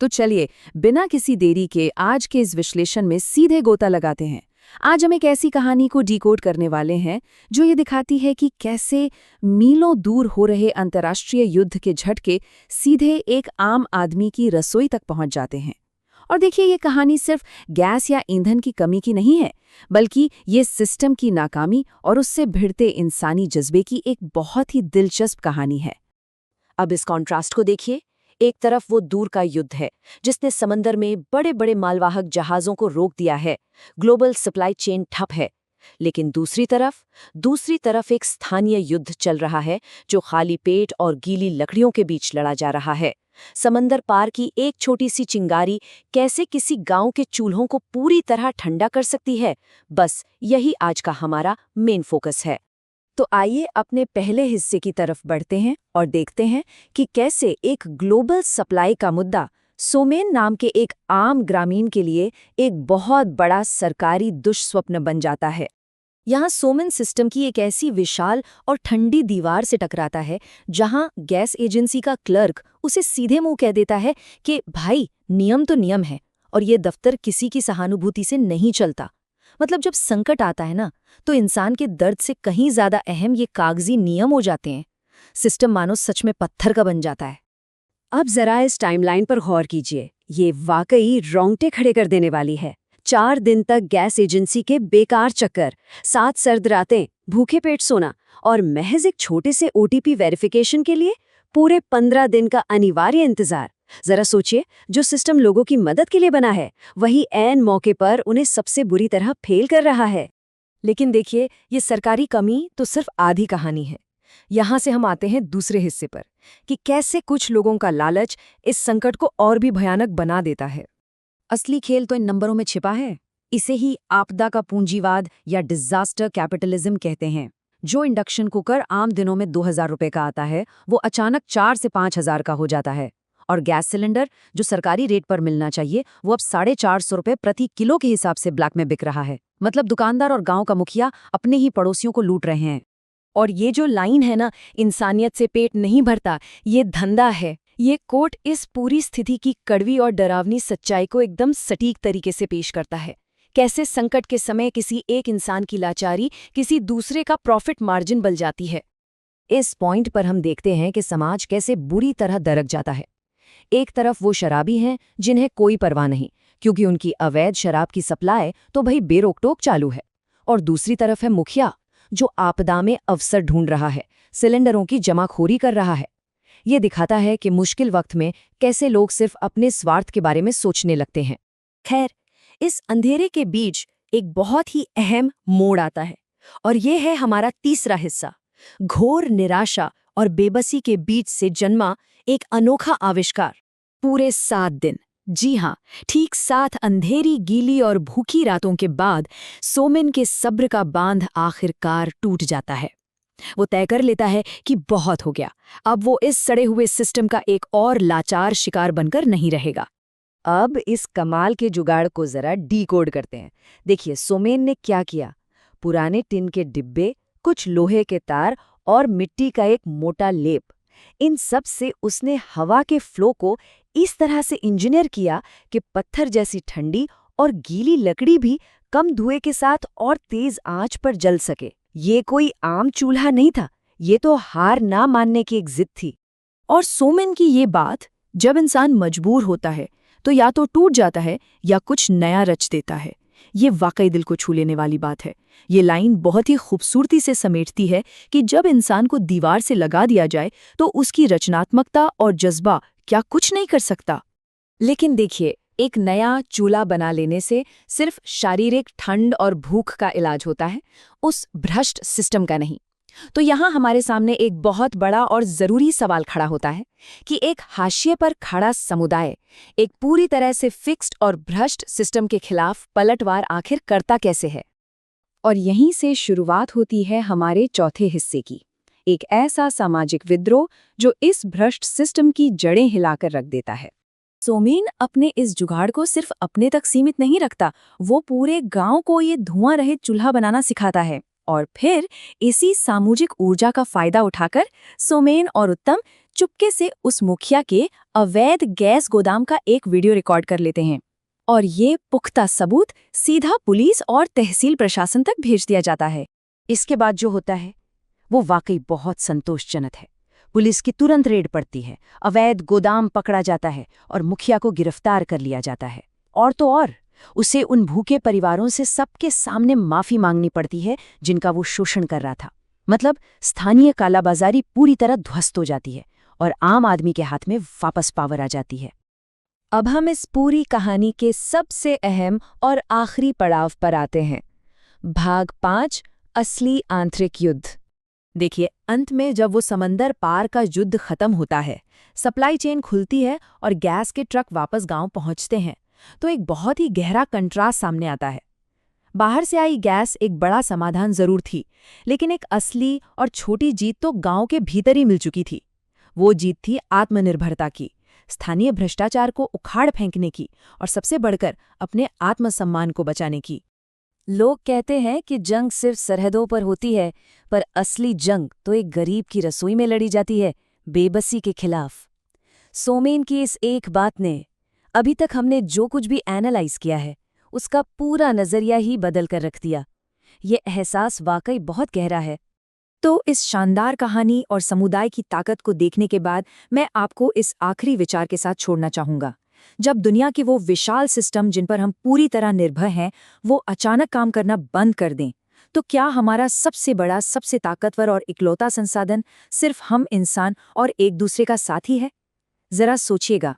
तो चलिए बिना किसी देरी के आज के इस विश्लेषण में सीधे गोता लगाते हैं। आज हम एक ऐसी कहानी को डिकोड करने वाले हैं जो ये दिखाती है कि कैसे मीलों दूर हो रहे अंतर्राष्ट्रीय युद्ध के झटके सीधे एक आम आदमी की रसोई तक पहुंच जाते हैं। और देखिए, ये कहानी सिर्फ गैस या ईंधन की कमी की नहीं है, बल्कि ये सिस्टम की नाकामी और उससे भिड़ते इंसानी जज्बे की एक बहुत ही दिलचस्प कहानी है। अब इस कॉन्ट्रास्ट को देखिए। एक तरफ वो दूर का युद्ध है जिसने समंदर में बड़े बड़े मालवाहक जहाज़ों को रोक दिया है, ग्लोबल सप्लाई चेन ठप है। लेकिन दूसरी तरफ एक स्थानीय युद्ध चल रहा है जो खाली पेट और गीली लकड़ियों के बीच लड़ा जा रहा है। समंदर पार की एक छोटी सी चिंगारी कैसे किसी गांव के चूल्हों को पूरी तरह ठंडा कर सकती है, बस यही आज का हमारा मेन फोकस है। तो आइए अपने पहले हिस्से की तरफ बढ़ते हैं और देखते हैं कि कैसे एक ग्लोबल सप्लाई का मुद्दा सोमेन नाम के एक आम ग्रामीण के लिए एक बहुत बड़ा सरकारी दुष्स्वप्न बन जाता है। यहाँ सोमेन सिस्टम की एक ऐसी विशाल और ठंडी दीवार से टकराता है जहाँ गैस एजेंसी का क्लर्क उसे सीधे मुंह कह देता है कि भाई, नियम तो नियम है और ये दफ्तर किसी की सहानुभूति से नहीं चलता। मतलब जब संकट आता है ना, तो इंसान के दर्द से कहीं ज्यादा अहम ये कागजी नियम हो जाते हैं। सिस्टम मानो सच में पत्थर का बन जाता है। अब जरा इस टाइमलाइन पर गौर कीजिए, ये वाकई रोंगटे खड़े कर देने वाली है। 4 दिन तक गैस एजेंसी के बेकार चक्कर, 7 सर्द रातें, भूखे पेट सोना और महज एक छोटे से ओटीपी वेरिफिकेशन के लिए पूरे 15 दिन का अनिवार्य इंतजार। जरा सोचिए, जो सिस्टम लोगों की मदद के लिए बना है, वही ऐन मौके पर उन्हें सबसे बुरी तरह फेल कर रहा है। लेकिन देखिए, ये सरकारी कमी तो सिर्फ आधी कहानी है। यहाँ से हम आते हैं दूसरे हिस्से पर कि कैसे कुछ लोगों का लालच इस संकट को और भी भयानक बना देता है। असली खेल तो इन नंबरों में छिपा है। इसे ही आपदा का पूंजीवाद या डिजास्टर कैपिटलिज्म कहते हैं। जो इंडक्शन कुकर आम दिनों में 2000 रुपए का आता है, वो अचानक 4 से 5000 का हो जाता है। और गैस सिलेंडर जो सरकारी रेट पर मिलना चाहिए, वो अब 450 रुपए प्रति किलो के हिसाब से ब्लैक में बिक रहा है। मतलब दुकानदार और गांव का मुखिया अपने ही पड़ोसियों को लूट रहे हैं। और ये जो लाइन है ना, इंसानियत से पेट नहीं भरता, ये धंधा है। ये कोट इस पूरी स्थिति की कड़वी और डरावनी सच्चाई को एकदम सटीक तरीके से पेश करता है। कैसे संकट के समय किसी एक इंसान की लाचारी किसी दूसरे का प्रॉफिट मार्जिन बन जाती है। इस पॉइंट पर हम देखते हैं कि समाज कैसे बुरी तरह दरक जाता है। एक तरफ वो शराबी हैं जिन्हें कोई परवाह नहीं, क्योंकि उनकी अवैध शराब की सप्लाई तो भाई बेरोक-टोक चालू है। और दूसरी तरफ है मुखिया, जो आपदा में अवसर ढूंढ रहा है, सिलेंडरों की जमाखोरी कर रहा है। ये दिखाता है कि मुश्किल वक्त में कैसे लोग सिर्फ अपने स्वार्थ के बारे में सोचने लगते हैं। खैर, इस अंधेरे के बीच एक बहुत ही अहम मोड़ आता है, और ये है हमारा तीसरा हिस्सा। घोर निराशा और बेबसी के बीच से जन्मा एक अनोखा आविष्कार। पूरे 7 दिन, जी हाँ, ठीक 7 अंधेरी, गीली और भूखी रातों के बाद सोमेन के सब्र का बांध आखिरकार टूट जाता है। वो तय कर लेता है कि बहुत हो गया, अब वो इस सड़े हुए सिस्टम का एक और लाचार शिकार बनकर नहीं रहेगा। अब इस कमाल के जुगाड़ को जरा डीकोड करते हैं। देखिए, सोमेन ने क्या किया। पुराने टिन के डिब्बे, कुछ लोहे के तार और मिट्टी का एक मोटा लेप, इन सब से उसने हवा के फ्लो को इस तरह से इंजीनियर किया कि पत्थर जैसी ठंडी और गीली लकड़ी भी कम धुएं के साथ और तेज आंच पर जल सके। ये कोई आम चूल्हा नहीं था, ये तो हार ना मानने की एक जिद थी। और सोमेन की ये बात, जब इंसान मजबूर होता है तो या तो टूट जाता है या कुछ नया रच देता है, ये वाकई दिल को छू लेने वाली बात है। ये लाइन बहुत ही खूबसूरती से समेटती है कि जब इंसान को दीवार से लगा दिया जाए तो उसकी रचनात्मकता और जज्बा क्या कुछ नहीं कर सकता। लेकिन देखिए, एक नया चूल्हा बना लेने से सिर्फ शारीरिक ठंड और भूख का इलाज होता है, उस भ्रष्ट सिस्टम का नहीं। तो यहाँ हमारे सामने एक बहुत बड़ा और जरूरी सवाल खड़ा होता है कि एक हाशिए पर खड़ा समुदाय एक पूरी तरह से फिक्स्ड और भ्रष्ट सिस्टम के खिलाफ पलटवार आखिर करता कैसे है। और यहीं से शुरुआत होती है हमारे चौथे हिस्से की, एक ऐसा सामाजिक विद्रोह जो इस भ्रष्ट सिस्टम की जड़ें हिलाकर रख देता है। सोमेन अपने इस जुगाड़ को सिर्फ अपने तक सीमित नहीं रखता, वो पूरे गांव को ये धुआं रहित चूल्हा बनाना सिखाता है। और फिर इसी सामूहिक ऊर्जा का फायदा उठाकर सोमेन और उत्तम चुपके से उस मुखिया के अवैध गैस गोदाम का एक वीडियो रिकॉर्ड कर लेते हैं और ये पुख्ता सबूत सीधा पुलिस और तहसील प्रशासन तक भेज दिया जाता है। इसके बाद जो होता है वो वाकई बहुत संतोषजनक है। पुलिस की तुरंत रेड पड़ती है, अवैध गोदाम पकड़ा जाता है और मुखिया को गिरफ्तार कर लिया जाता है। और तो और उसे उन भूखे परिवारों से सबके सामने माफी मांगनी पड़ती है जिनका वो शोषण कर रहा था। मतलब स्थानीय कालाबाजारी पूरी तरह ध्वस्त हो जाती है और आम आदमी के हाथ में वापस पावर आ जाती है। अब हम इस पूरी कहानी के सबसे अहम और आखिरी पड़ाव पर आते हैं। भाग 5, असली आंतरिक युद्ध। देखिए, अंत में जब वो समंदर पार का युद्ध खत्म होता है, सप्लाई चेन खुलती है और गैस के ट्रक वापस गांव पहुंचते हैं, तो एक बहुत ही गहरा कंट्रास्ट सामने आता है। बाहर से आई गैस एक बड़ा समाधान जरूर थी, लेकिन एक असली और छोटी जीत तो गांव के भीतर ही मिल चुकी थी। वो जीत थी आत्मनिर्भरता की, स्थानीय भ्रष्टाचार को उखाड़ फेंकने की और सबसे बढ़कर अपने आत्मसम्मान को बचाने की। लोग कहते हैं कि जंग सिर्फ सरहदों पर होती है, पर असली जंग तो एक गरीब की रसोई में लड़ी जाती है, बेबसी के खिलाफ। सोमेन की इस एक बात ने अभी तक हमने जो कुछ भी एनालाइज किया है उसका पूरा नजरिया ही बदल कर रख दिया। ये एहसास वाकई बहुत गहरा है। तो इस शानदार कहानी और समुदाय की ताकत को देखने के बाद मैं आपको इस आखिरी विचार के साथ छोड़ना चाहूंगा। जब दुनिया के वो विशाल सिस्टम जिन पर हम पूरी तरह निर्भर हैं वो अचानक काम करना बंद कर दें, तो क्या हमारा सबसे बड़ा, सबसे ताकतवर और इकलौता संसाधन सिर्फ हम इंसान और एक दूसरे का साथ ही है? जरा सोचिएगा।